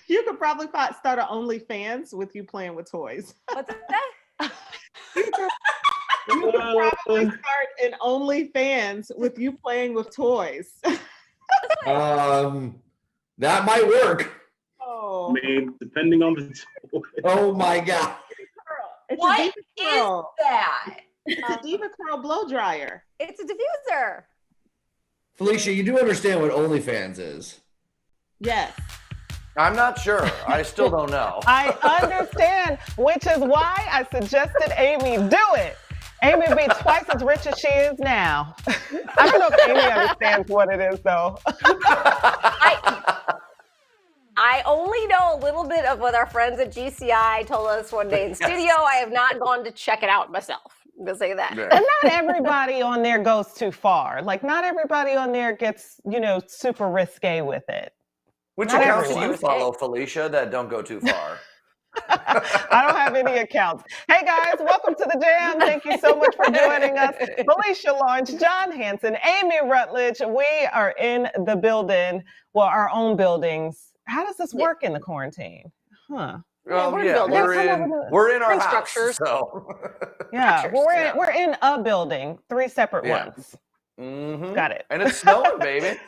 You could probably start an OnlyFans with you playing with toys. What's that? You could probably start an OnlyFans with you playing with toys. That might work. Oh, I mean, depending on the toy. Oh my God. it's What a is Diva Curl. that? It's a Diva Curl blow dryer. It's a diffuser. Felicia, you do understand what OnlyFans is? Yes. I'm not sure. I still don't know. I understand, which is why I suggested Amy do it. Amy would be twice as rich as she is now. I don't know if Amy understands what it is, though. I only know a little bit of what our friends at GCI told us one day in studio. I have not gone to check it out myself. I'm going to say that. And not everybody on there goes too far. Like, not everybody on there gets, super risque with it. Which Not accounts do everyone. you follow, Felicia, that don't go too far? I don't have any accounts. Hey guys, welcome to the Jam. Thank you so much for joining us. Felicia Lawrence, John Hanson, Amy Rutledge. We are in the building, well, our own buildings. How does this work in the quarantine? Huh? Yeah, We're in our house, structures. So. Yeah, well, we're in a building, 3 separate ones. Mm-hmm. Got it. And it's snowing, baby.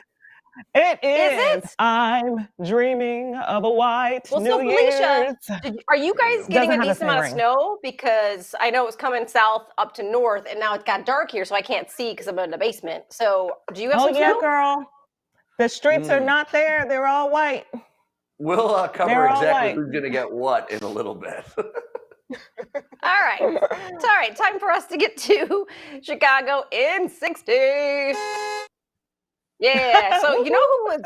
It Is is. I'm dreaming of a white New so Felicia, Year's. are you guys getting Doesn't a have a decent amount of ring. snow? Because I know it was coming south up to north, and now it got dark here, so I can't see because I'm in the basement. So, do you have some snow? Girl. The streets are not there. They're all white. We'll cover They're all exactly white. who's going to get what in a little bit. All right. It's all right. Time for us to get to Chicago in 60. Yeah. So, you know who was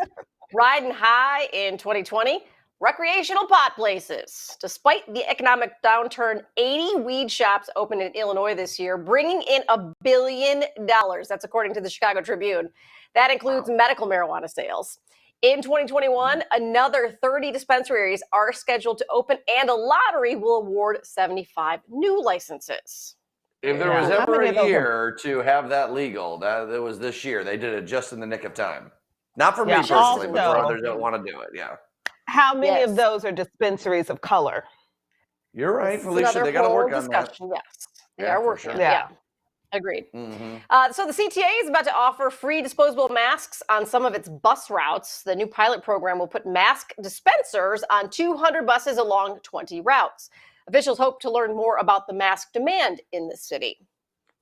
riding high in 2020? Recreational pot places. Despite the economic downturn, 80 weed shops opened in Illinois this year, bringing in $1 billion. That's according to the Chicago Tribune. That includes medical marijuana sales. In 2021, another 30 dispensaries are scheduled to open, and a lottery will award 75 new licenses. If there was ever a year to have that legal, it was this year. They did it just in the nick of time. Not for me personally, but for others that want to do it. Yeah. How many of those are dispensaries of color? You're right, Felicia. They got to work on that. Yes, they are working. Sure. Yeah. Agreed. Mm-hmm. So the CTA is about to offer free disposable masks on some of its bus routes. The new pilot program will put mask dispensers on 200 buses along 20 routes. Officials hope to learn more about the mask demand in the city.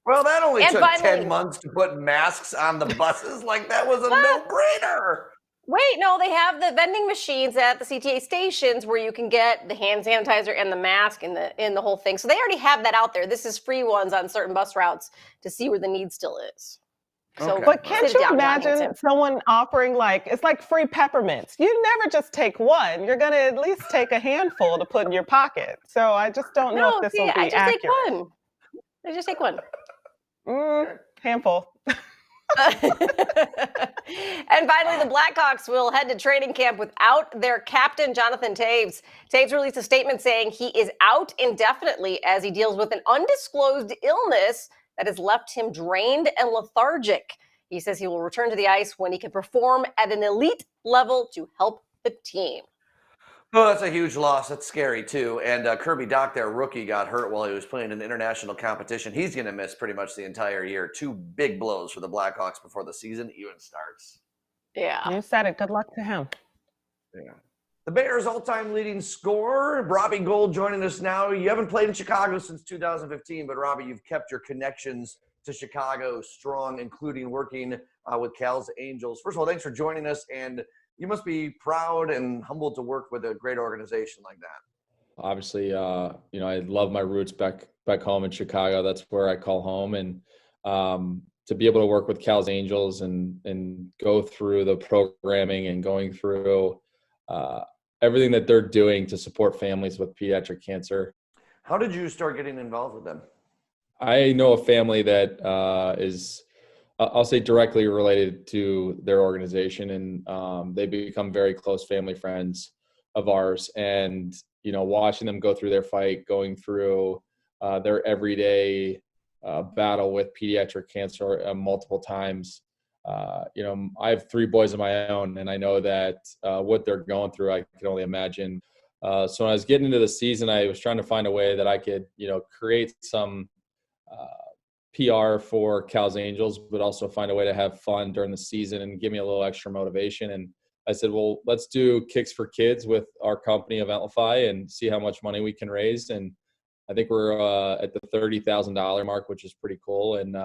Well, that only took 10 months to put masks on the buses. Like, that was a no-brainer. Wait, no, they have the vending machines at the CTA stations where you can get the hand sanitizer and the mask and the whole thing. So they already have that out there. This is free ones on certain bus routes to see where the need still is. So, but can't you imagine someone offering it's like free peppermints? You never just take one. You're going to at least take a handful to put in your pocket. So I just don't know if this will be accurate. I just take one. Handful. And finally, the Blackhawks will head to training camp without their captain, Jonathan Toews. Toews released a statement saying he is out indefinitely as he deals with an undisclosed illness that has left him drained and lethargic. He says he will return to the ice when he can perform at an elite level to help the team. Oh, that's a huge loss. That's scary, too. And Kirby Dach, their rookie, got hurt while he was playing in international competition. He's going to miss pretty much the entire year. 2 big blows for the Blackhawks before the season even starts. Yeah. You said it. Good luck to him. Yeah. The Bears' all-time leading scorer, Robbie Gould, joining us now. You haven't played in Chicago since 2015, but Robbie, you've kept your connections to Chicago strong, including working with Cal's Angels. First of all, thanks for joining us, and you must be proud and humbled to work with a great organization like that. Obviously, I love my roots back home in Chicago. That's where I call home, and to be able to work with Cal's Angels and go through the programming and going through everything that they're doing to support families with pediatric cancer. How did you start getting involved with them? I know a family that is, I'll say, directly related to their organization, and they become very close family friends of ours. And, watching them go through their fight, going through their everyday battle with pediatric cancer multiple times, I have 3 boys of my own, and I know that what they're going through, I can only imagine. So when I was getting into the season, I was trying to find a way that I could, create some PR for Cal's Angels, but also find a way to have fun during the season and give me a little extra motivation. And I said, well, let's do Kicks for Kids with our company, Eventify, and see how much money we can raise. And I think we're at the $30,000 mark, which is pretty cool. And,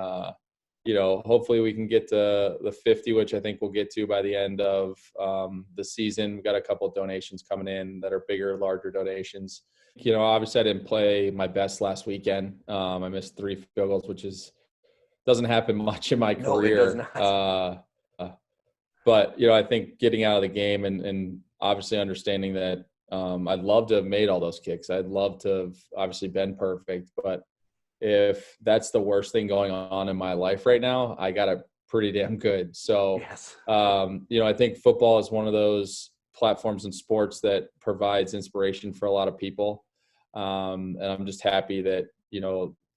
hopefully we can get to the 50, which I think we'll get to by the end of the season. We've got a couple of donations coming in that are bigger, larger donations. Obviously I didn't play my best last weekend. I missed 3 field goals, which doesn't happen much in my career. It does not. But, I think getting out of the game and obviously understanding that I'd love to have made all those kicks. I'd love to have obviously been perfect. But if that's the worst thing going on in my life right now, I got it pretty damn good. So, Yes. I think football is one of those platforms in sports that provides inspiration for a lot of people. And I'm just happy that,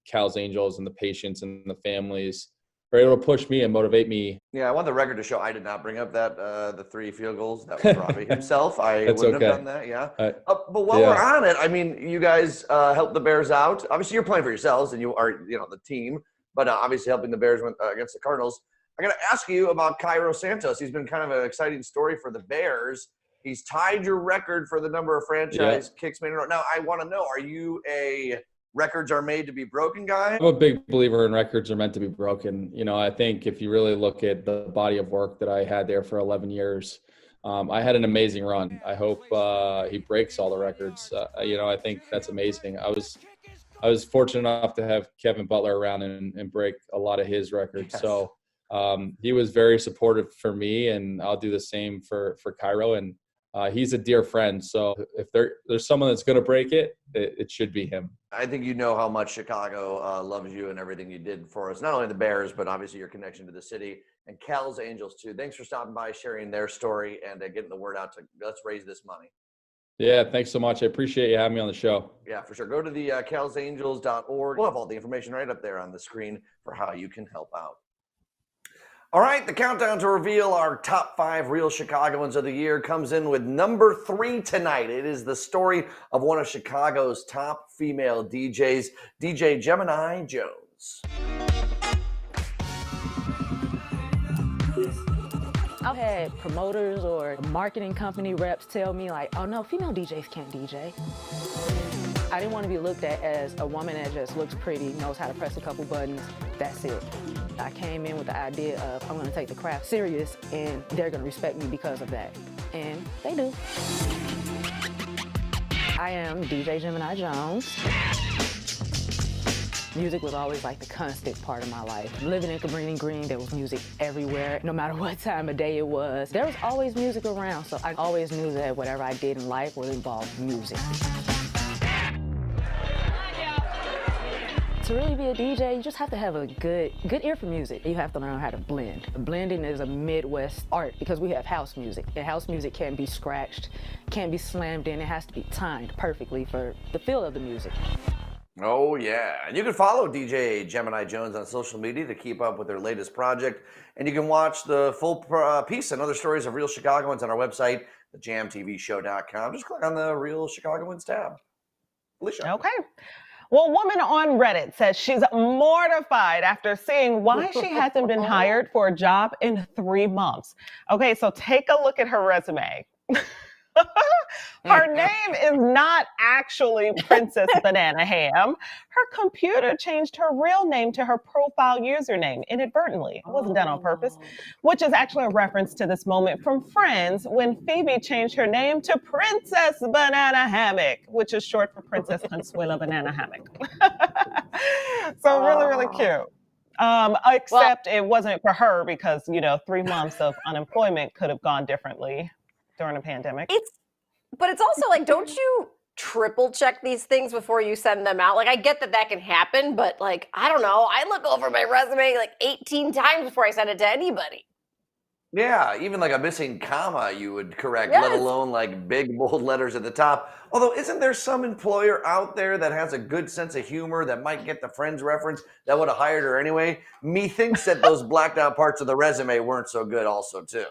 Cal's Angels and the patients and the families are able to push me and motivate me. Yeah, I want the record to show I did not bring up that the 3 field goals. That was Robbie himself. I That's wouldn't have okay. done that. Yeah. But While we're on it, I mean, you guys helped the Bears out. Obviously, you're playing for yourselves, and you are, the team. But obviously, helping the Bears against the Cardinals. I got to ask you about Cairo Santos. He's been kind of an exciting story for the Bears. He's tied your record for the number of franchise kicks made in a row. Now, I want to know: are you a records are made to be broken guy? I'm a big believer in records are meant to be broken. I think if you really look at the body of work that I had there for 11 years, I had an amazing run. I hope he breaks all the records. I think that's amazing. I was fortunate enough to have Kevin Butler around and break a lot of his records. Yes. So he was very supportive for me, and I'll do the same for Cairo. And he's a dear friend. So if there's someone that's going to break it, it should be him. I think you know how much Chicago loves you and everything you did for us. Not only the Bears, but obviously your connection to the city and Cal's Angels too. Thanks for stopping by, sharing their story, and getting the word out to let's raise this money. Yeah, thanks so much. I appreciate you having me on the show. Yeah, for sure. Go to the calsangels.org. We'll have all the information right up there on the screen for how you can help out. All right, the countdown to reveal our top 5 real Chicagoans of the year comes in with number 3 tonight. It is the story of one of Chicago's top female DJs, DJ Gemini Jones. I've had promoters or marketing company reps tell me like, oh no, female DJs can't DJ. I didn't want to be looked at as a woman that just looks pretty, knows how to press a couple buttons, that's it. I came in with the idea of I'm going to take the craft serious and they're going to respect me because of that. And they do. I am DJ Gemini Jones. Music was always like the constant part of my life. Living in Cabrini Green, there was music everywhere, no matter what time of day it was. There was always music around, so I always knew that whatever I did in life would involve music. To really be a DJ, you just have to have a good ear for music. You have to learn how to blend. Blending is a Midwest art because we have house music. And house music can't be scratched, can't be slammed in. It has to be timed perfectly for the feel of the music. Oh, yeah. And you can follow DJ Gemini Jones on social media to keep up with their latest project. And you can watch the full piece and other stories of Real Chicagoans on our website, thejamtvshow.com. Just click on the Real Chicagoans tab. Alicia. Okay. Well, woman on Reddit says she's mortified after seeing why she hasn't been hired for a job in 3 months. Okay, so take a look at her resume. Her name is not actually Princess Banana Ham. Her computer changed her real name to her profile username inadvertently. It wasn't done on purpose, which is actually a reference to this moment from Friends when Phoebe changed her name to Princess Banana Hammock, which is short for Princess Consuela Banana Hammock. So really, really cute. Except it wasn't for her because, 3 months of unemployment could have gone differently during a pandemic. But it's also like, don't you triple check these things before you send them out? Like, I get that can happen, but like, I don't know. I look over my resume like 18 times before I send it to anybody. Yeah, even like a missing comma you would correct, Yes. let alone like big bold letters at the top. Although, isn't there some employer out there that has a good sense of humor that might get the Friends reference that would have hired her anyway? Methinks that those blacked out parts of the resume weren't so good also too.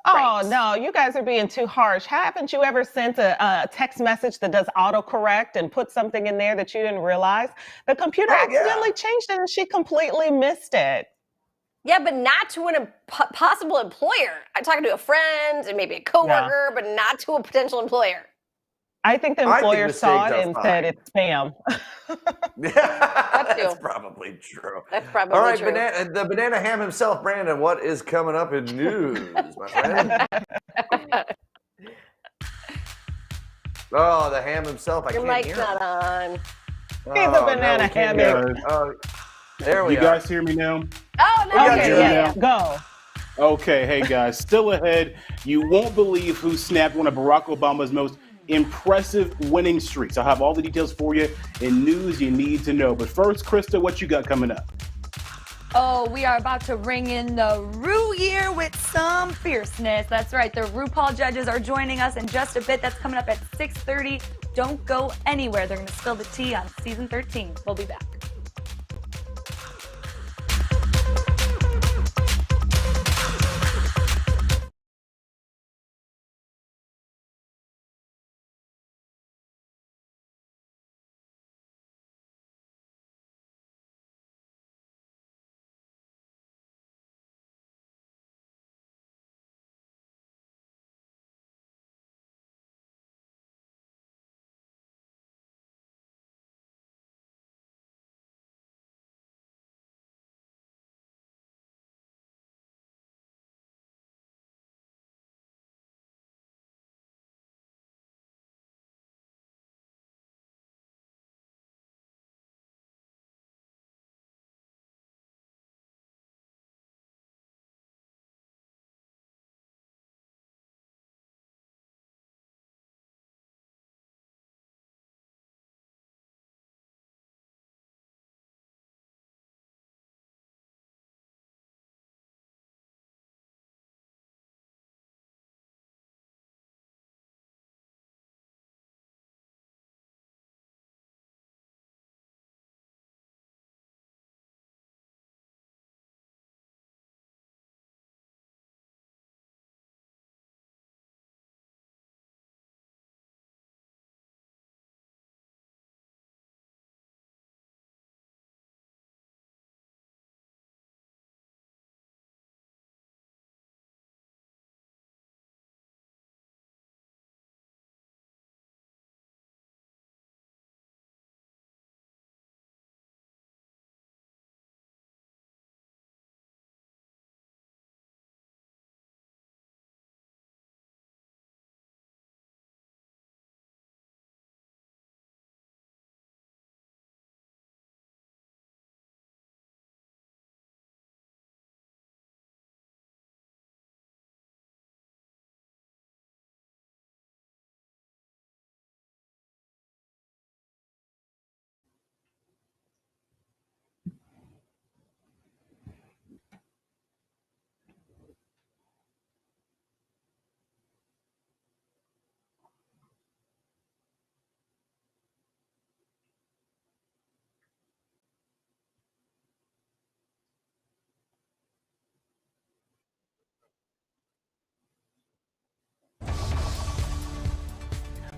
Oh, Right. no, you guys are being too harsh. Haven't you ever sent a text message that does autocorrect and put something in there that you didn't realize? The computer Oh, yeah. accidentally changed it and she completely missed it. Yeah, but not to a possible employer. I'm talking to a friend and maybe a coworker, but not to a potential employer. I think the I think employer saw it mistakes are and said fine. it's spam. That's probably true. That's probably All right, true. the banana ham himself, Brandon. What is coming up in news, my friend? Oh, the ham himself. I Your can't mic's hear not him. on. He's a banana we can't ham. hear him. Oh, there we You are. guys hear me now? Oh, no. got Okay, you yeah, now. go. Okay, hey guys, still ahead. You won't believe who snapped one of Barack Obama's most impressive winning streaks. I'll have all the details for you in news you need to know. But first, Krista, what you got coming up? Oh, we are about to ring in the Ru year with some fierceness. That's right. The RuPaul judges are joining us in just a bit. That's coming up at 6:30. Don't go anywhere. They're going to spill the tea on season 13. We'll be back.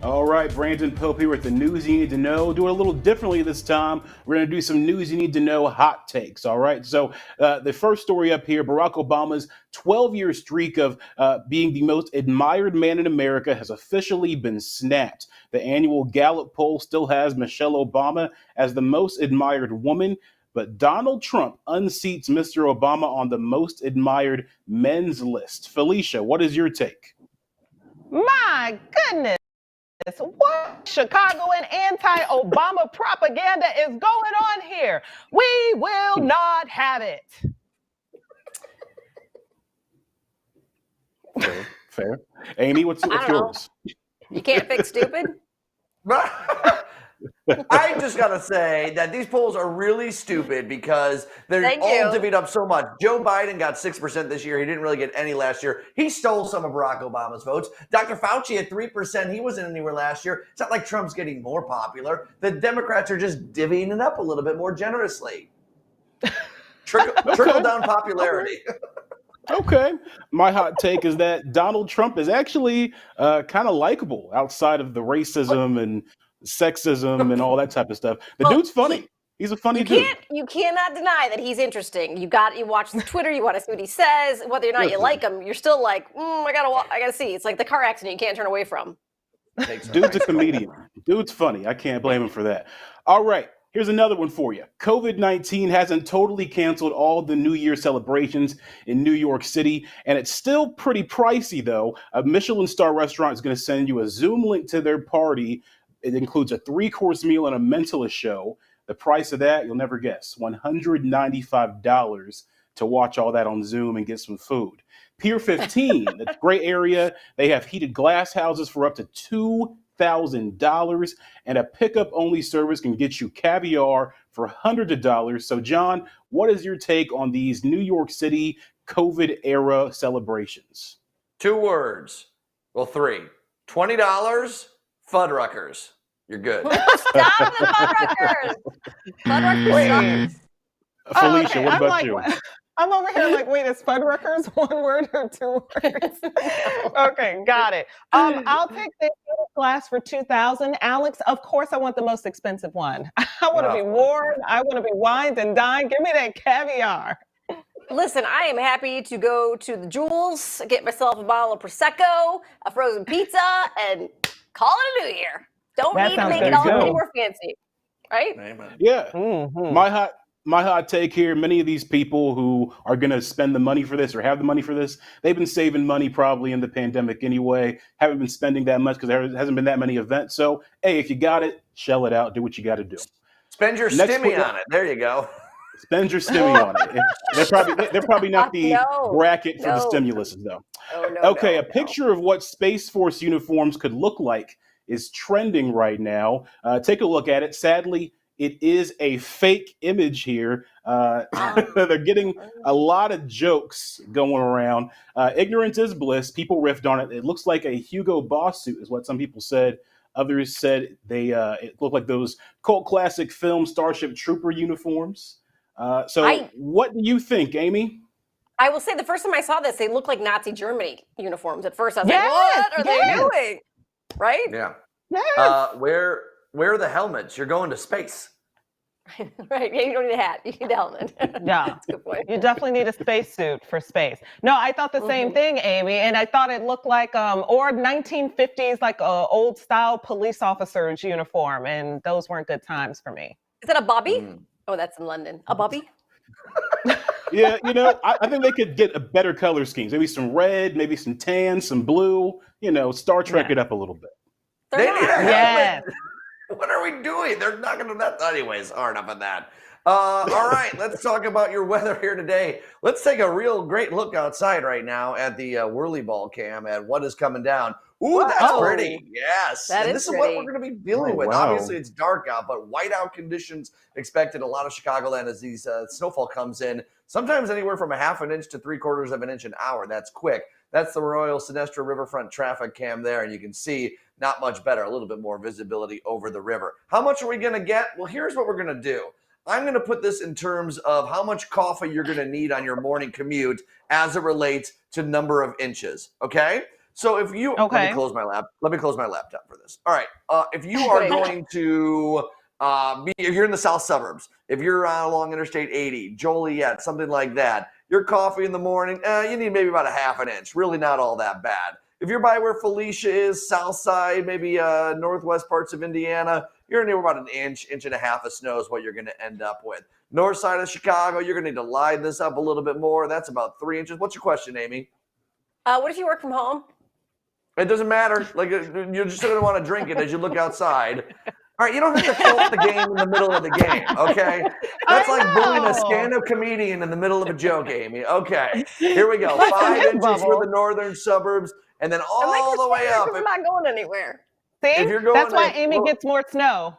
All right, Brandon Pope here with the news you need to know. Doing a little differently this time. We're going to do some news you need to know hot takes. All right. So the first story up here, Barack Obama's 12-year streak of being the most admired man in America has officially been snapped. The annual Gallup poll still has Michelle Obama as the most admired woman, but Donald Trump unseats Mr. Obama on the most admired men's list. Felicia, what is your take? My goodness. What Chicagoan anti-Obama propaganda is going on here? We will not have it. Fair. Amy, what's yours? You can't fix stupid? I just got to say that these polls are really stupid because they're all divvied up so much. Joe Biden got 6% this year. He didn't really get any last year. He stole some of Barack Obama's votes. Dr. Fauci at 3%. He wasn't anywhere last year. It's not like Trump's getting more popular. The Democrats are just divvying it up a little bit more generously. Trickle down popularity. Okay. My hot take is that Donald Trump is actually kind of likable outside of the racism and sexism and all that type of stuff. The dude's funny. He's a funny dude. You cannot deny that he's interesting. You watch the Twitter, you want to see what he says. Whether or not you like him, you're still like, I gotta see. It's like the car accident you can't turn away from. Dude's a comedian. Dude's funny. I can't blame him for that. All right. Here's another one for you. COVID-19 hasn't totally canceled all the New Year celebrations in New York City, and it's still pretty pricey, though. A Michelin star restaurant is going to send you a Zoom link to their party. It includes a 3-course meal and a mentalist show. The price of that, you'll never guess, $195 to watch all that on Zoom and get some food. Pier 15, that's a great area. They have heated glass houses for up to $2,000, and a pickup-only service can get you caviar for hundreds of dollars. So, John, what is your take on these New York City COVID-era celebrations? 2 words. Well, 3. $20, Fuddruckers. You're good. Stop the Fuddruckers! Fuddruckers. Felicia, what about you? I'm over here like, wait, is Fuddruckers 1 word or 2 words? Okay, got it. I'll take the glass for $2,000. Alex, of course, I want the most expensive one. I want to be warm. I want to be wined and dined. Give me that caviar. Listen, I am happy to go to the Jewels, get myself a bottle of Prosecco, a frozen pizza, and call it a new year. Don't need to make it all any more fancy, right? Yeah. Mm-hmm. My hot take here, many of these people who are going to spend the money for this or have the money for this, they've been saving money probably in the pandemic anyway, haven't been spending that much because there hasn't been that many events. So, hey, if you got it, shell it out. Do what you got to do. Spend your stimmy on it. There you go. Spend your stimmy on it. They're probably not the bracket for the stimuluses, though. A picture of what Space Force uniforms could look like is trending right now. Take a look at it. Sadly, it is a fake image here. They're getting a lot of jokes going around. Ignorance is bliss. People riffed on it. It looks like a Hugo Boss suit is what some people said. Others said it looked like those cult classic film Starship Trooper uniforms. What do you think, Amy? I will say the first time I saw this, they looked like Nazi Germany uniforms. At first, I was like, what are they doing? Right? Yeah. Yes. Where are the helmets? You're going to space. Right. Yeah, you don't need a hat. You need a helmet. Yeah. That's a good point. You definitely need a spacesuit for space. No, I thought the same thing, Amy, and I thought it looked like or 1950s like a old style police officer's uniform, and those weren't good times for me. Is that a bobby? Oh, that's in London. A bobby? Yeah, I think they could get a better color schemes. Maybe some red, maybe some tan, some blue. Star Trek it up a little bit. They need a helmet. Yes. What are we doing? They're not going to that. Anyways, enough of that. All right, let's talk about your weather here today. Let's take a real great look outside right now at the whirly ball cam at what is coming down. Ooh, that's pretty. Yes. This is what we're going to be dealing with. Wow. Obviously, it's dark out, but whiteout conditions expected a lot of Chicagoland as these snowfall comes in. Sometimes anywhere from a half an inch to 3/4 of an inch an hour. That's quick. That's the Royal Sinestra Riverfront traffic cam there, and you can see not much better, a little bit more visibility over the river. How much are we going to get? Well, here's what we're going to do. I'm going to put this in terms of how much coffee you're going to need on your morning commute as it relates to number of inches, okay? So if you let me close my laptop for this. All right. If you are going to if you're in the south suburbs, if you're along Interstate 80, Joliet, something like that, your coffee in the morning, you need maybe about a half an inch. Really not all that bad. If you're by where Felicia is, south side, maybe northwest parts of Indiana, you're going to need about an inch and a half of snow is what you're going to end up with. North side of Chicago, you're going to need to line this up a little bit more. That's about 3 inches. What's your question, Amy? What if you work from home? It doesn't matter. Like, you're just going to want to drink it as you look outside. All right, you don't have to fill up the game in the middle of the game, okay? That's like bullying a stand-up comedian in the middle of a joke, Amy. Okay, here we go. 5 inches for the northern suburbs, and then all the way up. I'm not going anywhere. See, that's why Amy gets more snow.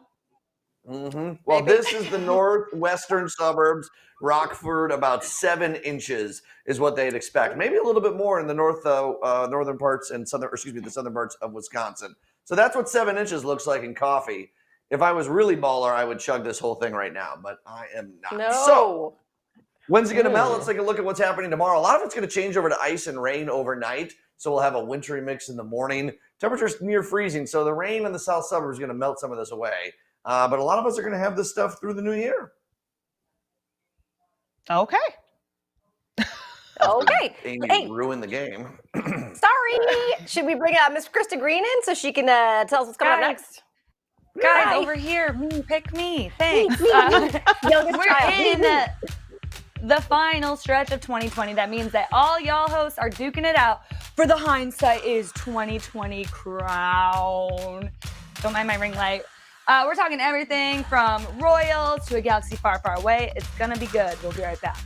Mm-hmm. Well, this is the northwestern suburbs. Rockford, about 7 inches is what they'd expect. Maybe a little bit more in the northern parts and the southern parts of Wisconsin. So that's what 7 inches looks like in coffee. If I was really baller, I would chug this whole thing right now, but I am not. No. So when's it going to melt? Let's take a look at what's happening tomorrow. A lot of it's going to change over to ice and rain overnight. So we'll have a wintry mix in the morning. Temperatures near freezing. So the rain in the south suburbs is going to melt some of this away. But a lot of us are going to have this stuff through the new year. Okay. Okay. Amy ruined the game. Sorry. Should we bring Miss Krista Green in so she can tell us what's coming up next? Guys, Hi. over here, pick me. Thanks. Youngest We're child. in the final stretch of 2020. That means that all y'all hosts are duking it out for the Hindsight is 2020 crown. Don't mind my ring light. We're talking everything from royals to a galaxy far, far away. It's gonna be good. We'll be right back.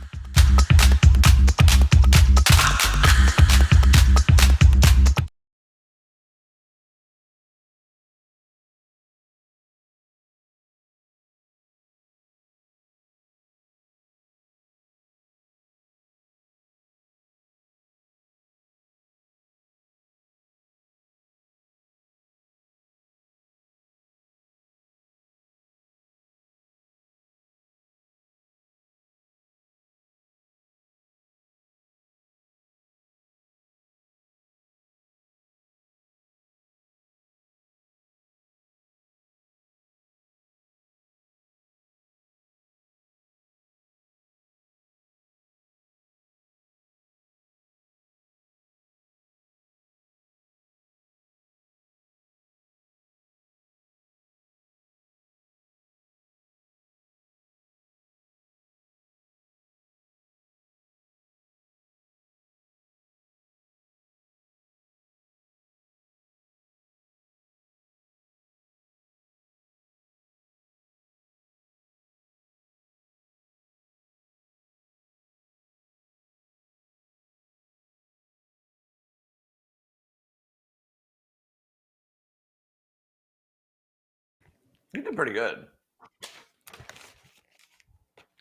You did pretty good.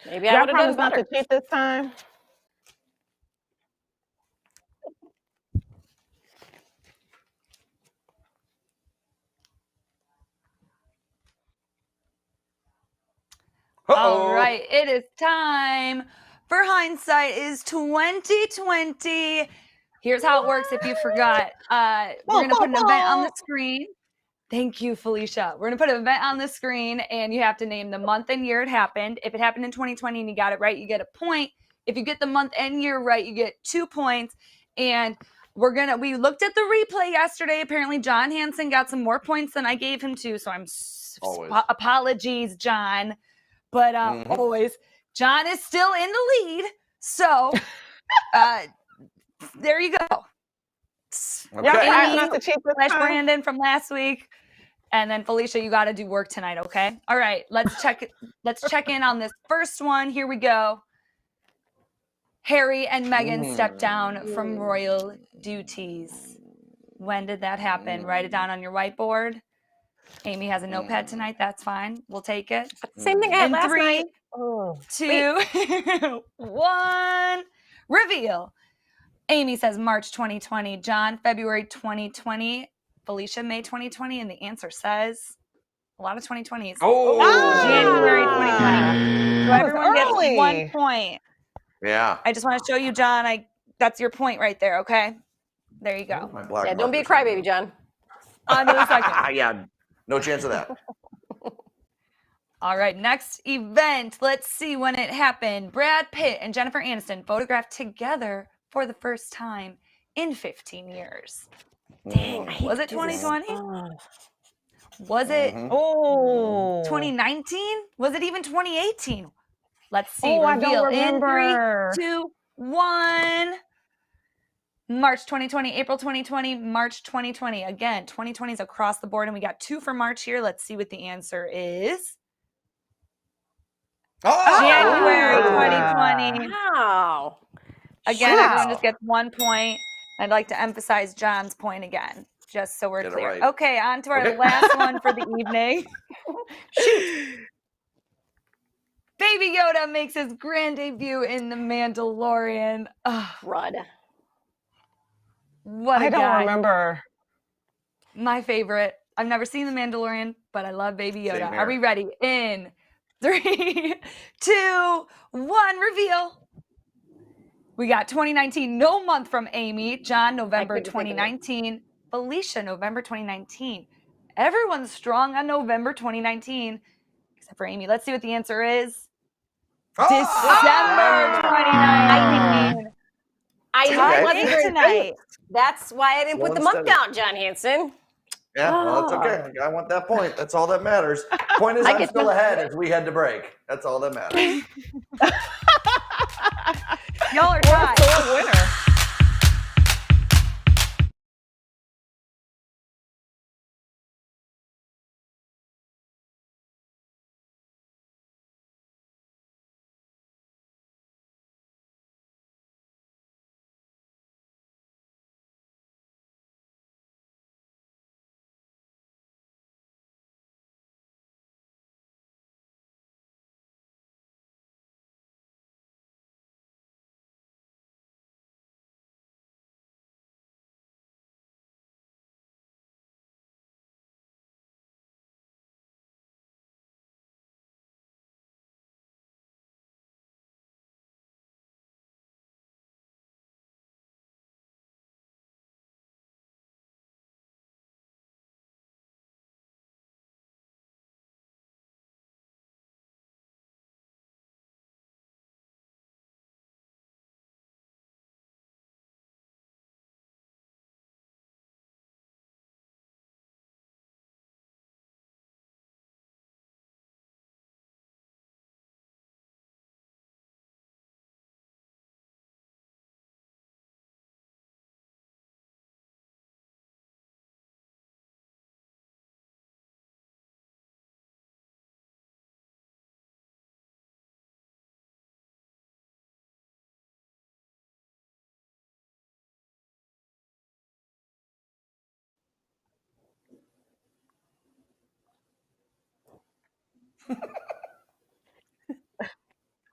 Maybe I would have done promise not better. to cheat this time. All right, it is time for Hindsight is 2020. Here's how it works if you forgot. We're going to put an event on the screen. Thank you, Felicia. We're going to put an event on the screen, and you have to name the month and year it happened. If it happened in 2020 and you got it right, you get a point. If you get the month and year right, you get 2 points. And we looked at the replay yesterday. Apparently, John Hanson got some more points than I gave him too. So apologies, John. But always, John is still in the lead. So there you go. Yeah, not to cheat this Slash time. Brandon from last week. And then Felicia, you got to do work tonight, okay? All right, let's check in on this first one. Here we go. Harry and Meghan stepped down from royal duties. When did that happen? Write it down on your whiteboard. Amy has a notepad tonight. That's fine. We'll take it. Same thing I had last night. 2, 1. Reveal. Amy says March 2020. John, February 2020. Felicia, May 2020. And the answer says a lot of 2020s. January 2020. So everyone gets 1 point. Yeah. I just want to show you, John. That's your point right there, okay? There you go. Yeah, don't be a crybaby, John. On to the second. Yeah, no chance of that. All right, next event. Let's see when it happened. Brad Pitt and Jennifer Aniston photographed together for the first time in 15 years. Dang, Was it 2020? Was it 2019? Was it even 2018? Let's see. Oh, Reveal I don't in remember. 3, 2, 1. March 2020, April 2020, March 2020. Again, 2020 is across the board, and we got 2 for March here. Let's see what the answer is. January 2020. Wow. Again, everyone just gets 1 point. I'd like to emphasize John's point again, just so we're Get it clear. right. Okay, on to our last one for the evening. Shoot. Baby Yoda makes his grand debut in The Mandalorian. Oh, Rud. what a I don't guy. remember. My favorite. I've never seen The Mandalorian, but I love Baby Same Yoda. here. Are we ready? In 3, 2, 1, reveal. We got 2019, no month from Amy. John, November couldn't think of it. 2019. Felicia, November 2019. Everyone's strong on November 2019, except for Amy. Let's see what the answer is. December 2019. I knew Tied it wasn't in very tonight. big. That's why I didn't put the month down, John Hansen. Yeah, well, it's okay. I want that point. That's all that matters. Point is, I I'm get still the- ahead as we head to break. That's all that matters. Y'all are We're tied. still a winner.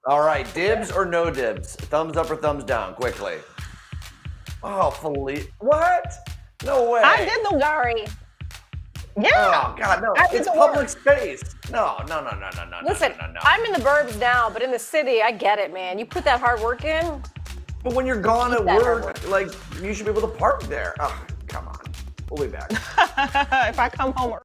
All right, dibs or no dibs? Thumbs up or thumbs down, quickly. Oh, Felicia. What? No way. I did the Sorry. yeah. Oh, God, no. I did It's the public work. space. No. Listen, no. I'm in the burbs now, but in the city, I get it, man. You put that hard work in. But when you're gone Keep at that work, like, you should be able to park there. Oh, come on. We'll be back. If I come home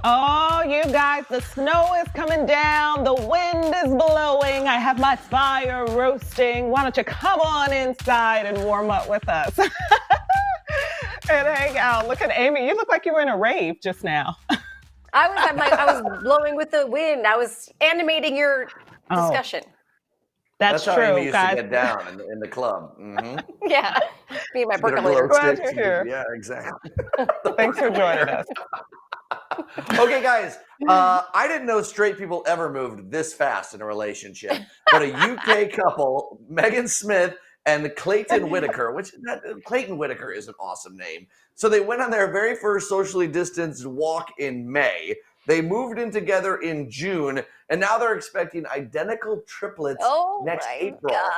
Oh, you guys, the snow is coming down, the wind is blowing, I have my fire roasting. Why don't you come on inside and warm up with us? And hang out. Look at Amy, you look like you were in a rave just now. I was blowing with the wind. I was animating your discussion. That's how true, Amy used guys. to get down in the club. Mm-hmm. Yeah, me and my She's got a percolator. glow Glad stick. you're here. Yeah, exactly. Thanks for joining us. Okay, guys, I didn't know straight people ever moved this fast in a relationship, but a UK couple, Megan Smith and Clayton Whitaker, Clayton Whitaker is an awesome name. So they went on their very first socially distanced walk in May. They moved in together in June, and now they're expecting identical triplets next April. God.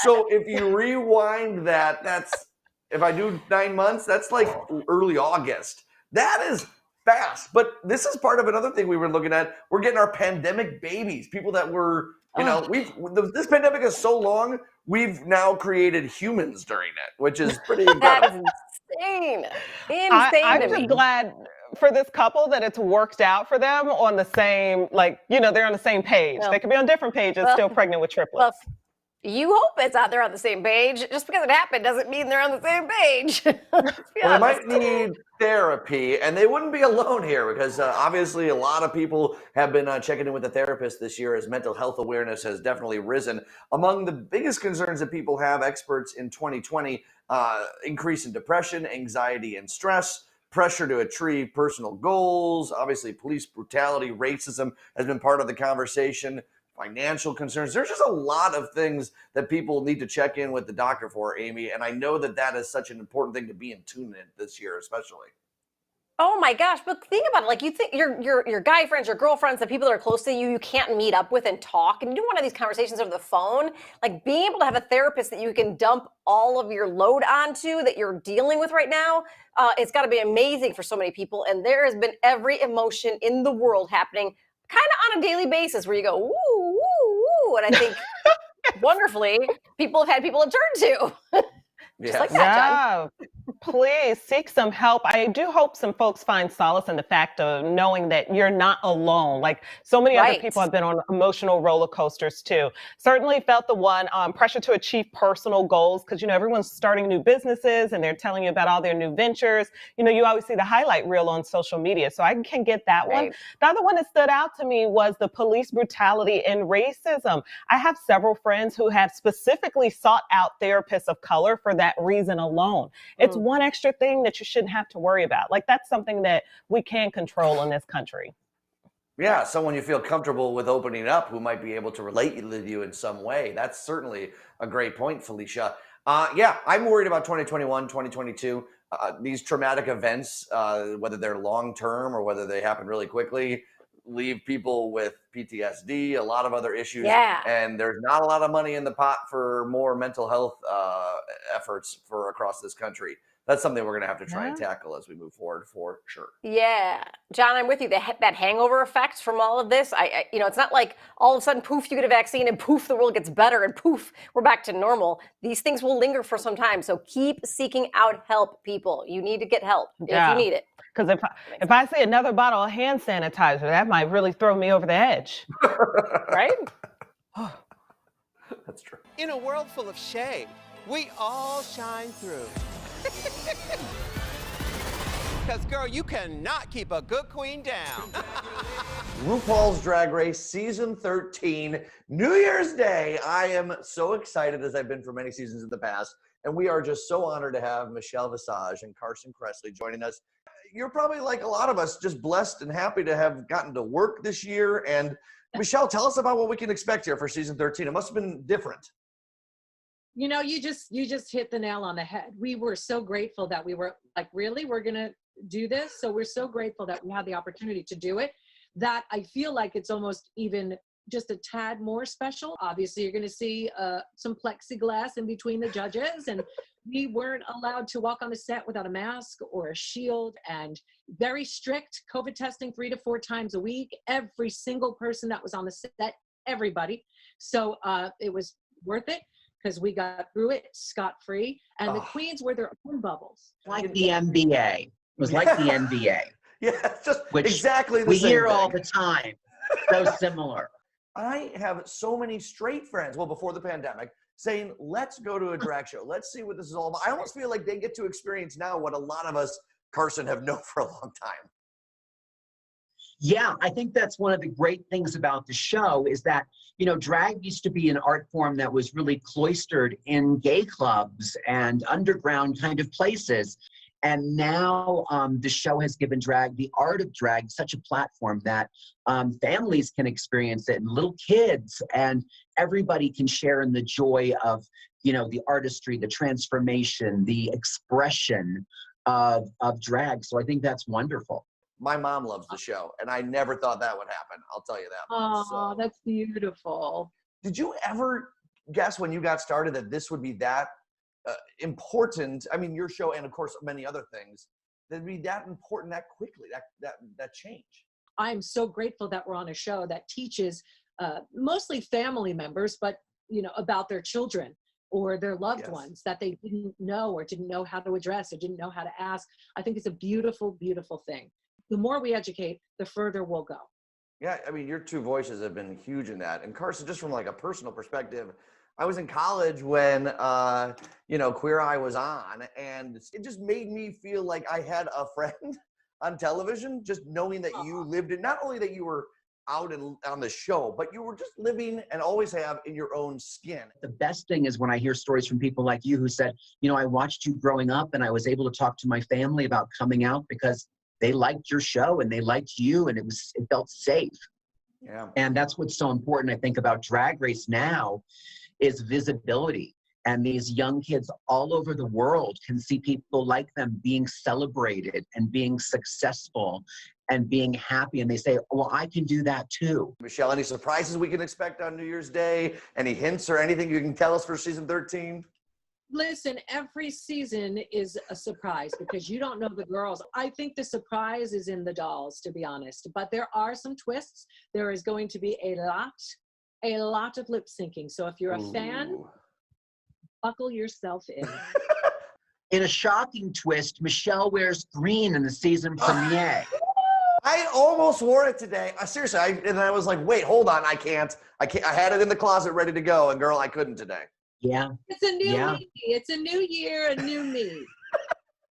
So if you rewind that's, if I do 9 months, that's like early August. That is fast. But this is part of another thing we were looking at. We're getting our pandemic babies, people that were, this pandemic is so long, we've now created humans during it, which is pretty incredible. That is insane. I'm to just me. glad for this couple that it's worked out for them on the same, they're on the same page. Well, they could be on different pages, still pregnant with triplets. Well, you hope it's out there on the same page. Just because it happened doesn't mean they're on the same page. Well, they might need therapy, and they wouldn't be alone here because obviously a lot of people have been checking in with a therapist this year as mental health awareness has definitely risen. Among the biggest concerns that people have, experts in 2020, increase in depression, anxiety, and stress, pressure to achieve personal goals. Obviously, police brutality, racism has been part of the conversation. Financial concerns. There's just a lot of things that people need to check in with the doctor for, Amy. And I know that is such an important thing to be in tune in this year, especially. Oh my gosh! But think about it. Like you think your guy friends, your girlfriends, the people that are close to you, you can't meet up with and talk, and you don't want to have these conversations over the phone. Like being able to have a therapist that you can dump all of your load onto that you're dealing with right now, it's got to be amazing for so many people. And there has been every emotion in the world happening kind of on a daily basis where you go, woo, woo, woo. And I think wonderfully, people have had people to turn to. Just like that, John. Please seek some help. I do hope some folks find solace in the fact of knowing that you're not alone. Like so many other people have been on emotional roller coasters too. Certainly felt the one pressure to achieve personal goals because, everyone's starting new businesses and they're telling you about all their new ventures. You always see the highlight reel on social media. So I can get that one. The other one that stood out to me was the police brutality and racism. I have several friends who have specifically sought out therapists of color for that reason alone. It's one extra thing that you shouldn't have to worry about. Like that's something that we can control in this country. Yeah, someone you feel comfortable with opening up who might be able to relate with you in some way. That's certainly a great point, Felicia. I'm worried about 2021, 2022. These traumatic events, whether they're long-term or whether they happen really quickly, leave people with PTSD, a lot of other issues. Yeah. And there's not a lot of money in the pot for more mental health efforts for across this country. That's something we're going to have to try and tackle as we move forward for sure. Yeah. John, I'm with you. That hangover effect from all of this, it's not like all of a sudden, poof, you get a vaccine and poof, the world gets better and poof, we're back to normal. These things will linger for some time. So keep seeking out help, people. You need to get help if you need it. Because if I see another bottle of hand sanitizer, that might really throw me over the edge. Right? That's true. In a world full of shade, we all shine through. Because, girl, you cannot keep a good queen down. RuPaul's Drag Race Season 13, New Year's Day. I am so excited as I've been for many seasons in the past. And we are just so honored to have Michelle Visage and Carson Kressley joining us. You're probably like a lot of us, just blessed and happy to have gotten to work this year. And Michelle, tell us about what we can expect here for Season 13. It must have been different. You just hit the nail on the head. We were so grateful that we were like, really, we're going to do this. So we're so grateful that we had the opportunity to do it, that I feel like it's almost even just a tad more special. Obviously, you're going to see some plexiglass in between the judges, and we weren't allowed to walk on the set without a mask or a shield, and very strict COVID testing 3 to 4 times a week. Every single person that was on the set, everybody. So it was worth it, because we got through it scot-free, and the queens were their own bubbles. Like the NBA. It was like the NBA. Yeah, it's just which exactly the we same hear thing. all the time. So similar. I have so many straight friends, well, before the pandemic, saying, let's go to a drag show. Let's see what this is all about. I almost feel like they get to experience now what a lot of us, Carson, have known for a long time. Yeah, I think that's one of the great things about the show is that, you know, drag used to be an art form that was really cloistered in gay clubs and underground kind of places. And now the show has given drag, the art of drag, such a platform that families can experience it, and little kids, and everybody can share in the joy of, you know, the artistry, the transformation, the expression of drag. So I think that's wonderful. My mom loves the show, and I never thought that would happen. I'll tell you that. Oh, that's beautiful. Did you ever guess when you got started that this would be that important? I mean, your show, and of course many other things, that'd be that important that quickly, that change. I'm so grateful that we're on a show that teaches mostly family members, but you know, about their children or their loved ones that they didn't know or didn't know how to address or didn't know how to ask. I think it's a beautiful, beautiful thing. The more we educate, the further we'll go. Yeah, I mean, your two voices have been huge in that. And Carson, just from like a personal perspective, I was in college when, you know, Queer Eye was on, and it just made me feel like I had a friend on television, just knowing that you lived in, not only that you were out and on the show, but you were just living and always have in your own skin. The best thing is when I hear stories from people like you who said, you know, I watched you growing up and I was able to talk to my family about coming out because they liked your show and they liked you, and it felt safe. Yeah. And that's what's so important, I think, about Drag Race now is visibility. And these young kids all over the world can see people like them being celebrated and being successful and being happy. And they say, well, I can do that too. Michelle, any surprises we can expect on New Year's Day? Any hints or anything you can tell us for season 13? Listen, every season is a surprise because you don't know the girls. I think the surprise is in the dolls, to be honest. But there are some twists. There is going to be a lot of lip syncing. So if you're a fan, buckle yourself in. In a shocking twist, Michelle wears green in the season premiere. I almost wore it today. Seriously, and I was like, wait, hold on, I can't. I had it in the closet ready to go, and girl, I couldn't today. Yeah. It's a new me. It's a new year, a new me.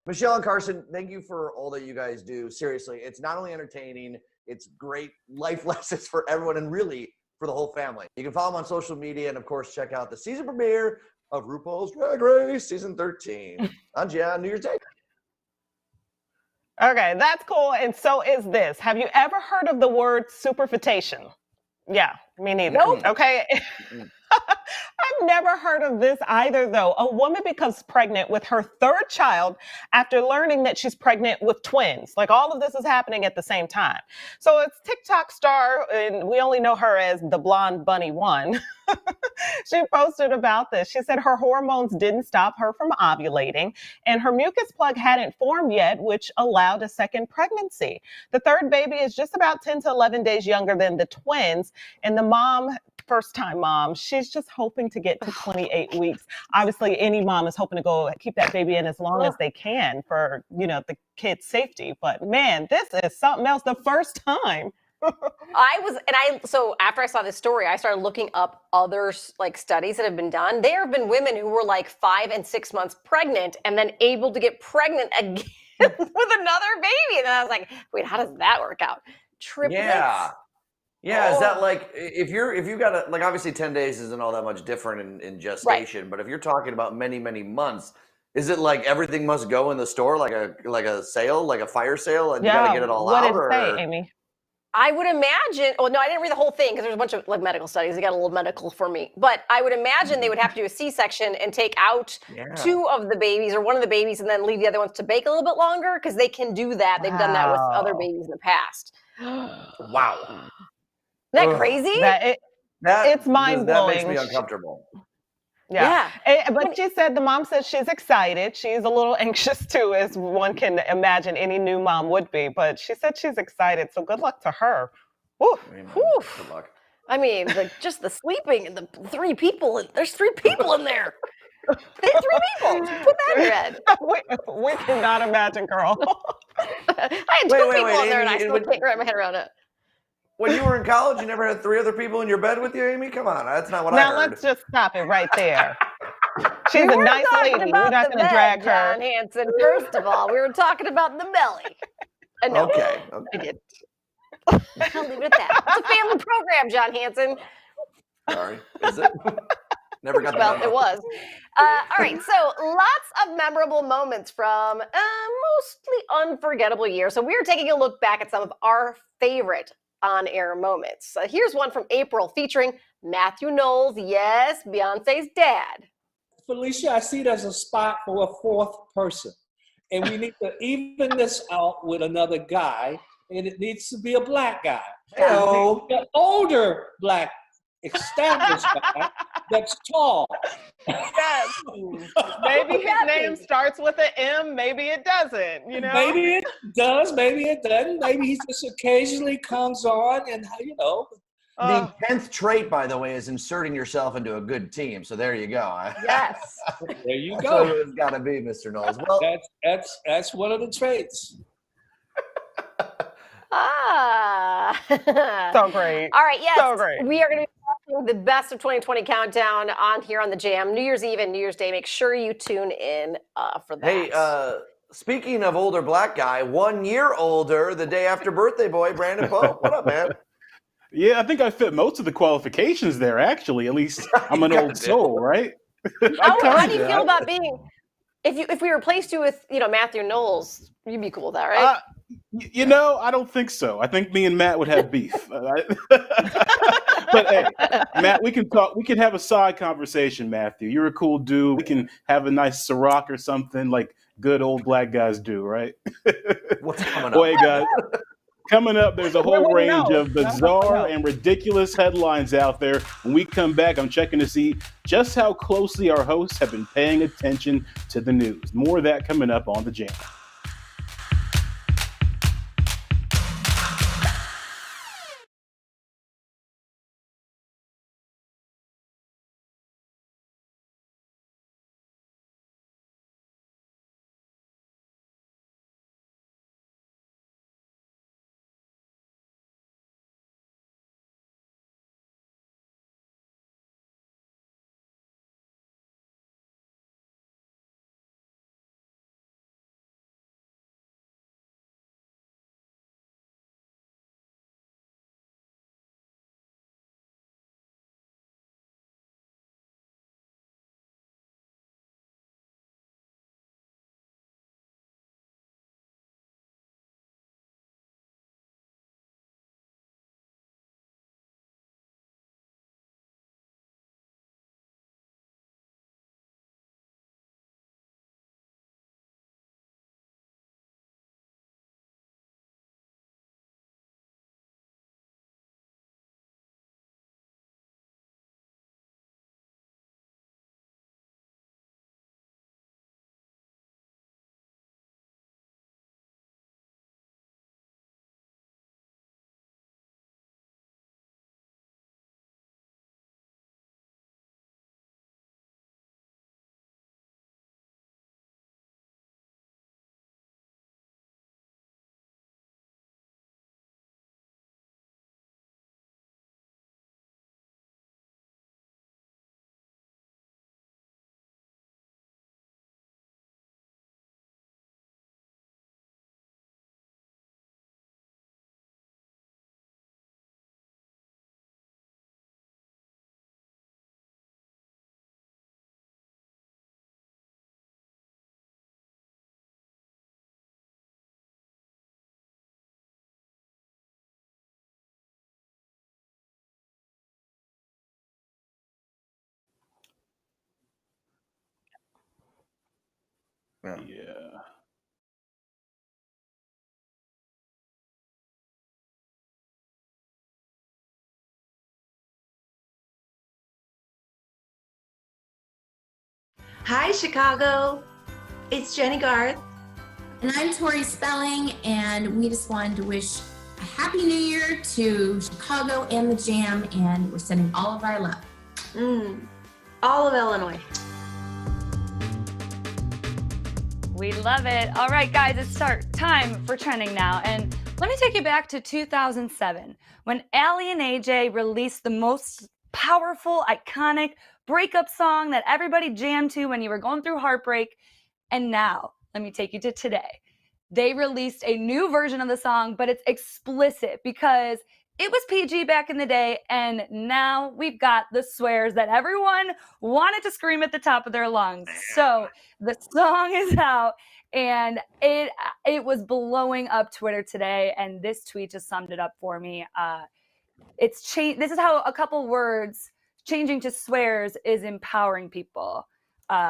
Michelle and Carson, thank you for all that you guys do. Seriously, it's not only entertaining, it's great life lessons for everyone and really for the whole family. You can follow them on social media and, of course, check out the season premiere of RuPaul's Drag Race Season 13 on New Year's Day. Okay, that's cool. And so is this. Have you ever heard of the word superfetation? Yeah, me neither. Nope. Okay. I've never heard of this either, though. A woman becomes pregnant with her third child after learning that she's pregnant with twins. Like, all of this is happening at the same time. So it's TikTok star, and we only know her as the Blonde Bunny One. She posted about this. She said her hormones didn't stop her from ovulating, and her mucus plug hadn't formed yet, which allowed a second pregnancy. The third baby is just about 10 to 11 days younger than the twins, and the mom, first-time mom, she's just hoping to get to 28 weeks. Obviously, any mom is hoping to go keep that baby in as long as they can for, you know, the kid's safety. But man, this is something else. The first time. So after I saw this story, I started looking up other like studies that have been done. There have been women who were like 5 and 6 months pregnant and then able to get pregnant again with another baby. And then I was like, wait, how does that work out? Triplets? Yeah, is that like, if you got a, like, obviously 10 days isn't all that much different in gestation, but if you're talking about many, many months, is it like everything must go in the store, like a sale, like a fire sale, and you gotta get it all out? What did it say, Amy? I would imagine, no, I didn't read the whole thing because there's a bunch of like medical studies. They got a little medical for me. But I would imagine they would have to do a C-section and take out 2 of the babies or one of the babies and then leave the other ones to bake a little bit longer because they can do that. They've done that with other babies in the past. Wow. Isn't that crazy? It's mind-blowing. That makes me uncomfortable. Yeah. But she said, the mom says she's excited. She's a little anxious too, as one can imagine any new mom would be. But she said she's excited. So good luck to her. Woo. Good luck. I mean, just the sleeping and the 3 people. There's 3 people in there. They're 3 people. Put that in your head. we cannot imagine, girl. I had 2 people in there, and I still can't wrap my head around it. When you were in college, you never had 3 other people in your bed with you, Amy? Come on, that's not what I Now heard. let's just stop it right there. She's a nice lady. We're not going to drag her. John Hanson. First of all, we were talking about the belly. No, Okay. I did. I'll leave it at that. It's a family program, John Hanson. Sorry. Is it? Never got the Well, memo. it was. All right, so lots of memorable moments from a mostly unforgettable year. So we're taking a look back at some of our favorite on-air moments. Here's one from April featuring Matthew Knowles, yes, Beyonce's dad. Felicia, I see there's a spot for a 4th person. And we need to even this out with another guy. And it needs to be a black guy. Hello. An older black established guy that's tall. Yes. Maybe his name starts with an M, maybe it doesn't, you know? Maybe it does, maybe it doesn't. Maybe he just occasionally comes on and, you know. The 10th trait, by the way, is inserting yourself into a good team. So there you go. Yes. There you That's go. what it's got to be, Mr. Knowles. Well, that's one of the traits. So great. All right, yes. So great. We are going to be watching the best of 2020 countdown on here on the Jam, New Year's Eve and New Year's Day. Make sure you tune in for that. hey, speaking of older black guy, 1 year older, the day after birthday boy, Brandon Pope. What up, man? Yeah, I think I fit most of the qualifications there, actually. At least I'm an old soul, right? How do you feel about being, if we replaced you with, Matthew Knowles, you'd be cool with that, right? I don't think so. I think me and Matt would have beef. But hey, Matt, we can talk. We can have a side conversation, Matthew. You're a cool dude. We can have a nice Ciroc or something like good old black guys do, right? What's coming up? Boy, guys. Coming up, there's a whole range of bizarre and ridiculous headlines out there. When we come back, I'm checking to see just how closely our hosts have been paying attention to the news. More of that coming up on The Jam. Yeah. Hi, Chicago. It's Jenny Garth. And I'm Tori Spelling, and we just wanted to wish a Happy New Year to Chicago and the Jam, and we're sending all of our love. All of Illinois. We love it. All right, guys, it's time for trending now. And let me take you back to 2007 when Allie and AJ released the most powerful, iconic breakup song that everybody jammed to when you were going through heartbreak. And now, let me take you to today. They released a new version of the song, but it's explicit because it was PG back in the day, and now we've got the swears that everyone wanted to scream at the top of their lungs. So the song is out, and it was blowing up Twitter today, and this tweet just summed it up for me. It's changed. This is how a couple words changing to swears is empowering people.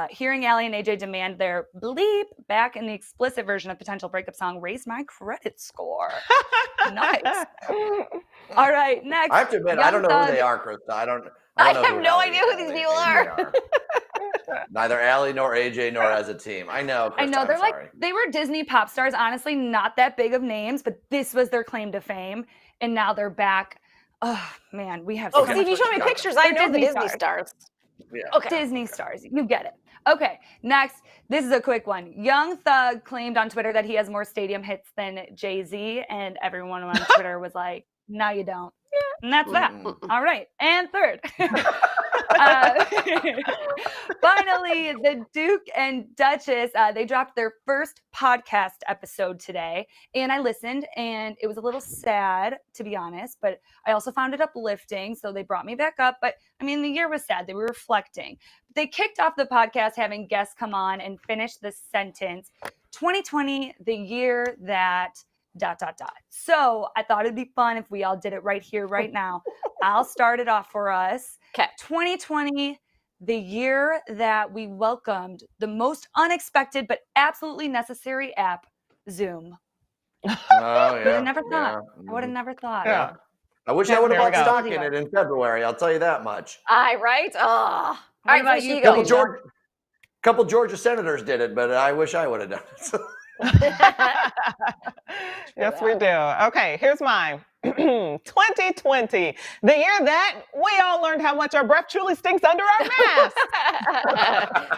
Hearing Allie and AJ demand their bleep back in the explicit version of potential breakup song raised my credit score. Nice. All right, next. I have to admit, I don't know who they are, Krista. I don't I know have no idea who these people are. Neither Allie nor AJ nor as a team. I know. Krista, I know they're I'm sorry. they were Disney pop stars, honestly, not that big of names, but this was their claim to fame, and now they're back. Oh man, we have. Oh, so see, if you much show me to pictures, They're I know the Disney stars. Yeah. Okay. Disney stars. You get it. Okay, next. This is a quick one. Young Thug claimed on Twitter that he has more stadium hits than Jay-Z, and everyone on Twitter was like, no, you don't. And that's that. All right. And third. Finally, the Duke and Duchess, they dropped their first podcast episode today. And I listened, and it was a little sad, to be honest, but I also found it uplifting. So they brought me back up. But I mean, the year was sad. They were reflecting. They kicked off the podcast having guests come on and finish the sentence 2020, the year that ... So I thought it'd be fun if we all did it right here, right now. I'll start it off for us. Okay. 2020, the year that we welcomed the most unexpected but absolutely necessary app, Zoom. Oh, yeah. Would have never thought. Yeah. I would have never thought. Yeah. I wish I would have bought stock in it in February. I'll tell you that much. Right? Oh. All right, about Felicia, you, you go. Couple Georgia senators did it, but I wish I would have done it. Yes, we do. Okay, here's mine. 2020, the year that we all learned how much our breath truly stinks under our mask.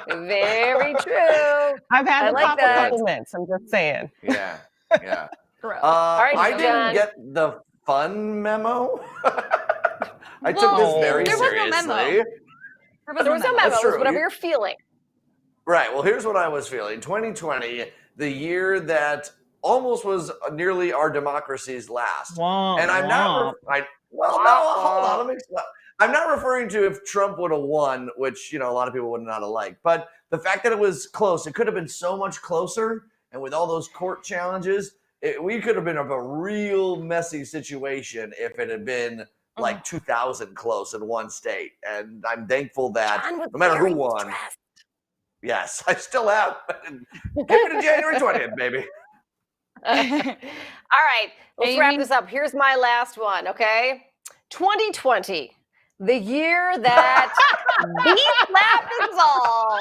Very true. I've had I to like pop that. a couple mints. I'm just saying. Yeah. Yeah. Gross. All right, I John. didn't get the fun memo. I took this very there was seriously. no memo. There was no memo. That's It was true. whatever you're feeling. Right. Well, here's what I was feeling. 2020, the year that almost was nearly our democracy's last. And I'm not. Hold on. Let me explain. I'm not referring to if Trump would have won, which a lot of people would not have liked, but the fact that it was close. It could have been so much closer, and with all those court challenges, we could have been in a real messy situation if it had been like 2000 close in one state. And I'm thankful that no matter who won. Yes, I still am. Give me to January 20th, baby. All right, let's wrap this up. Here's my last one, okay? 2020, the year that beef happens all.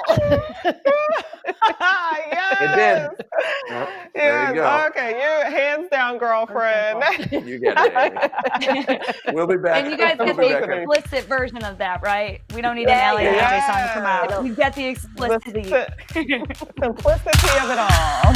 Yes. It did. Well, there you go. Okay, you hands down, girlfriend. You get it, baby. We'll be back. And you guys get the explicit version of that, right? We don't need an Allie and AJ song to come out. We get the explicitity. Simplicity of it all.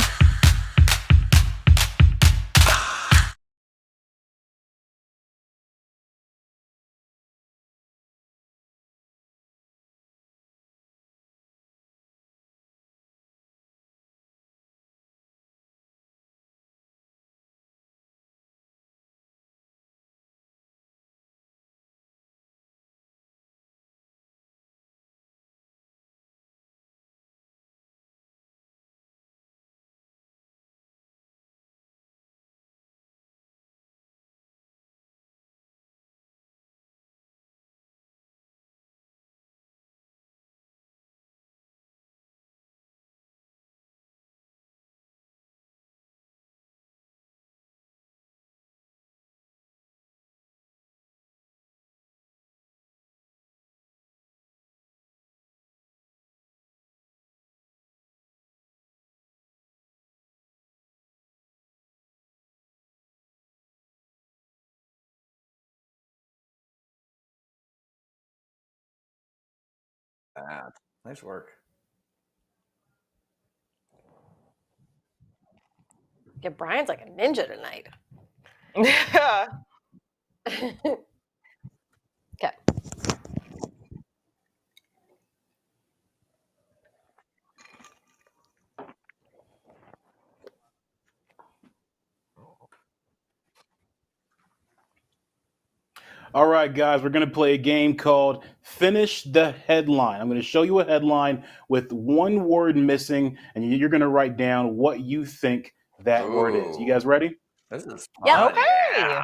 Nice work. Yeah, Brian's like a ninja tonight. Yeah. Okay. All right, guys, we're going to play a game called Finish the Headline. I'm going to show you a headline with one word missing, and you're going to write down what you think that word is. You guys ready? This is Yeah. fun. Okay. Yeah.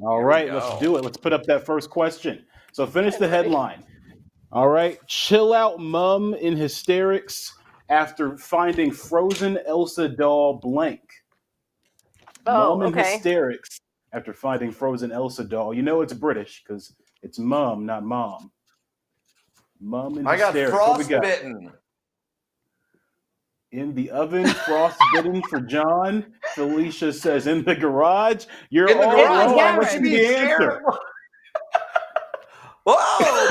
All Here we right, go. let's do it. Let's put up that first question. So finish the headline. All right. Chill out mom in hysterics after finding frozen Elsa doll blank. Oh, Mom in okay. hysterics after finding frozen Elsa doll. You know it's British because it's mum, not mom. Mum in I got hysterics. What we got? frostbitten. In the oven, frostbitten for John. Felicia says in the garage. You're In the all garage. wrong. Garage. What should be the answer? Whoa!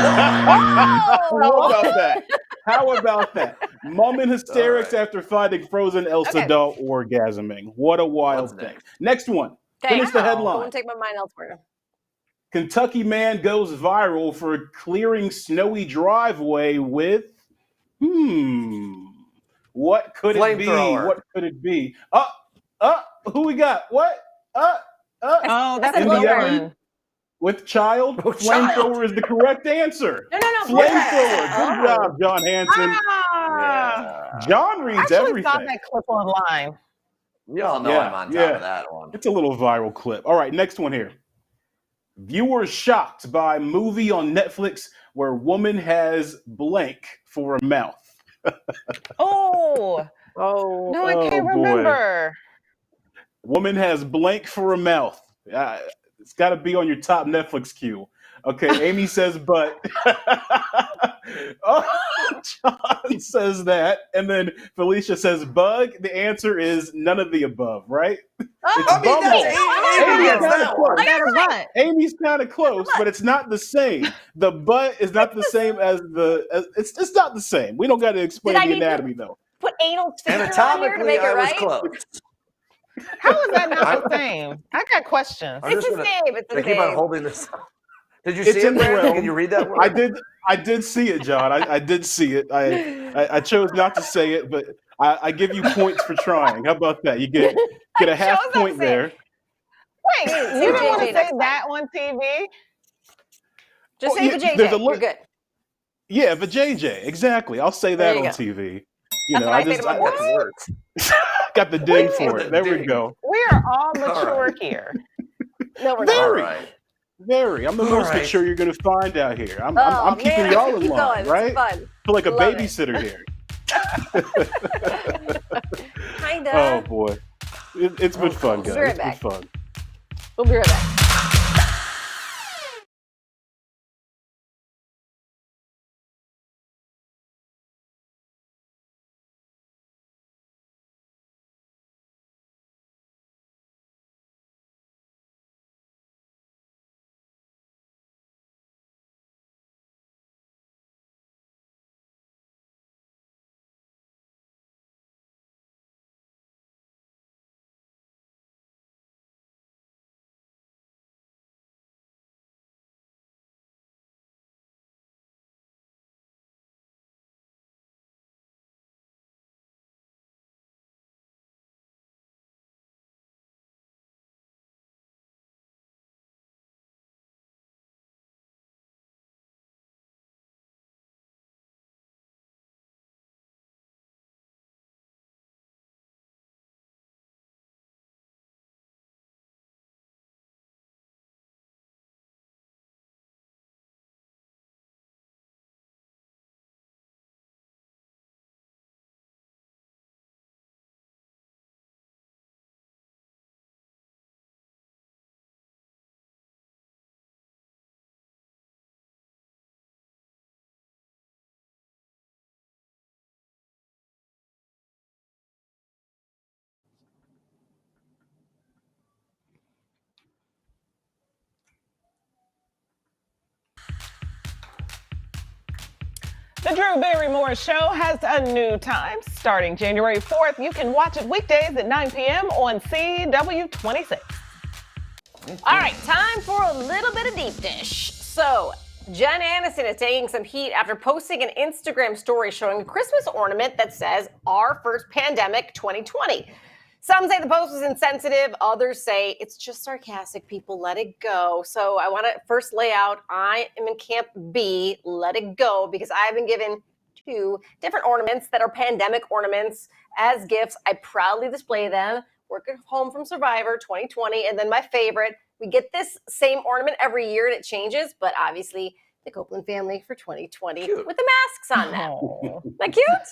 How about that? How about that? Mom in hysterics All after finding frozen Elsa Okay. doll orgasming. What a wild What's thing. next? Next one. Okay. Finish the Go headline. and take my mind elsewhere. Kentucky man goes viral for clearing snowy driveway with what could it be? Flamethrower. What could it be? Who we got? What? Oh, that's in a the good oven one. with child. Oh, child. Flamethrower is the correct answer. No. Flamethrower. Good Oh. job, John Hanson. Yeah. John I reads actually everything. saw that clip online. Y'all know I'm on top of that one. It's a little viral clip. All right, next one here. Viewers shocked by movie on Netflix where woman has blank for a mouth. Oh, Oh. no, I Oh, can't boy. remember. Woman has blank for a mouth. It's got to be on your top Netflix queue. Okay, Amy says but. Oh, John says that. And then Felicia says bug. The answer is none of the above, right? It's I mean, Bumble. Amy gets that one. I got a butt. Amy's kind of close, but it's not the same. The butt is not the same as it's not the same. We don't got to explain Did I the need to- anatomy though. Put anal finger on here to Anatomically, make it I was right. close. How is that not the same? I got questions. I'm It's just the gonna- same. It's I the keep on same. holding this up. Did you It's see it, in the Brandon? realm. Can you read that word? I did see it, John. I did see it. I chose not to say it, but I give you points for trying. How about that? You get a half chose not to point say it. there. Wait, Say you didn't want JJ to next say time. that on TV? Just Oh, say yeah, the JJ. there's a You're look- good. Yeah, but JJ, exactly. I'll say There that you on go. TV. That's what I say to my boys. That works. got the ding Wait, for the it. There we ding. go. We are all mature right. here. No, we're Very. not. All right. Very. I'm the All most right. mature you're gonna find out here. I'm Oh, keeping man, y'all in keep line, going. right? It's fun. Feel like a Love it. babysitter here. Kinda. Oh boy, it's been fun, guys. Be right It's been back. fun. We'll be right back. The Drew Barrymore Show has a new time. Starting January 4th, you can watch it weekdays at 9 p.m. on CW26. All right, time for a little bit of deep dish. So, Jen Aniston is taking some heat after posting an Instagram story showing a Christmas ornament that says, "Our first pandemic 2020. Some say the post was insensitive. Others say it's just sarcastic. People, let it go. So I want to first lay out, I am in Camp B, let it go, because I have been given 2 different ornaments that are pandemic ornaments as gifts. I proudly display them. Work at home from Survivor 2020. And then my favorite, we get this same ornament every year and it changes, but obviously the Copeland family for 2020 Cute. with the masks on them. Isn't that cute?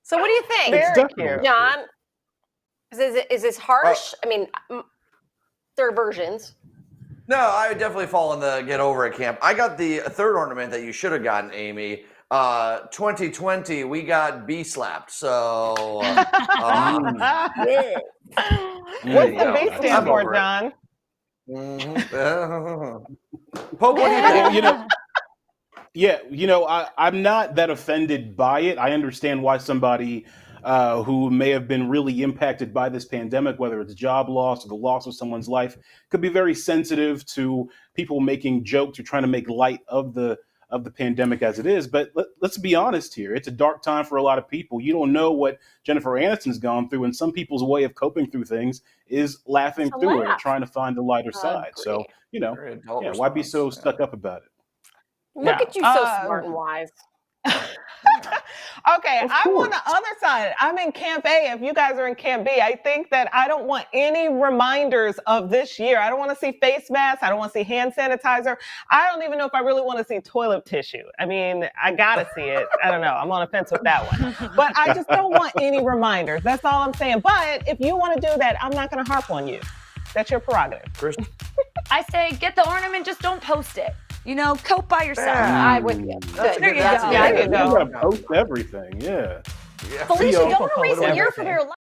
So what do you think? Very cute. John? Is this harsh? I mean, there are versions. No, I would definitely fall in the get over it camp. I got the third ornament that you should have gotten, Amy. 2020, we got B slapped. So, What's the B stand for, John? Pope, what do you think? I'm not that offended by it. I understand why somebody who may have been really impacted by this pandemic, whether it's job loss or the loss of someone's life, could be very sensitive to people making jokes or trying to make light of the pandemic as it is. But let's be honest here. It's a dark time for a lot of people. You don't know what Jennifer Aniston's gone through, and some people's way of coping through things is laughing through it or trying to find the lighter side. So, why be so stuck up about it? Look at you, so smart and wise. Okay, I'm on the other side. I'm in Camp A. If you guys are in Camp B, I think that I don't want any reminders of this year. I don't want to see face masks. I don't want to see hand sanitizer. I don't even know if I really want to see toilet tissue. I mean, I gotta see it. I don't know. I'm on the fence with that one. But I just don't want any reminders. That's all I'm saying. But if you want to do that, I'm not going to harp on you. That's your prerogative. I say get the ornament, just don't post it. Cope by yourself. I would. Good. There you go. Yeah, you gotta post everything. Yeah. Felicia, don't erase a year from your life.